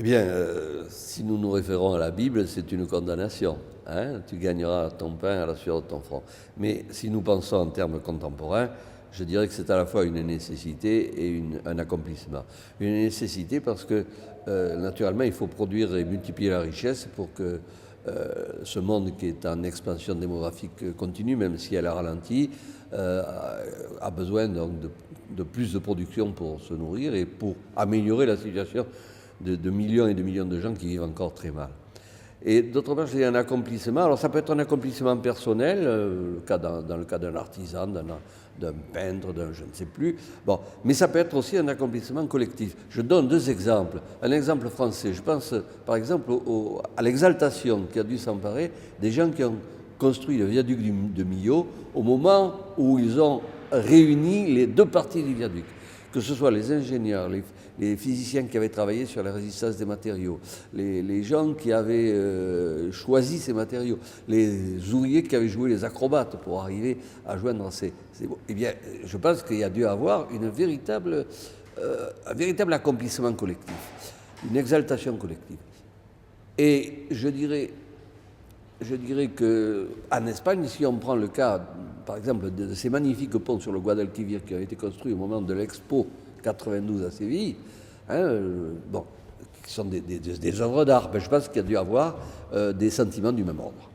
Eh bien, si nous nous référons à la Bible, c'est une condamnation. Hein, tu gagneras ton pain à la sueur de ton front. Mais si nous pensons en termes contemporains, je dirais que c'est à la fois une nécessité et un accomplissement. Une nécessité parce que, naturellement, il faut produire et multiplier la richesse pour que ce monde qui est en expansion démographique continue, même si elle a ralenti, a besoin donc de plus de production pour se nourrir et pour améliorer la situation de millions et de millions de gens qui vivent encore très mal. Et d'autre part, c'est un accomplissement. Alors ça peut être un accomplissement personnel, dans le cas d'un artisan, d'un peintre, d'un je ne sais plus. Bon, mais ça peut être aussi un accomplissement collectif. Je donne deux exemples. Un exemple français, je pense par exemple à l'exaltation qui a dû s'emparer des gens qui ont construit le viaduc de Millau au moment où ils ont réuni les deux parties du viaduc. Que ce soit les ingénieurs, les physiciens qui avaient travaillé sur la résistance des matériaux, les gens qui avaient choisi ces matériaux, les ouvriers qui avaient joué les acrobates pour arriver à joindre ces eh bien, je pense qu'il y a dû avoir un véritable accomplissement collectif, une exaltation collective. Et je dirais qu'en Espagne, si on prend le cas, par exemple, de ces magnifiques ponts sur le Guadalquivir qui ont été construits au moment de l'Expo 92 à Séville, hein, qui sont des œuvres d'art, ben je pense qu'il y a dû avoir des sentiments du même ordre.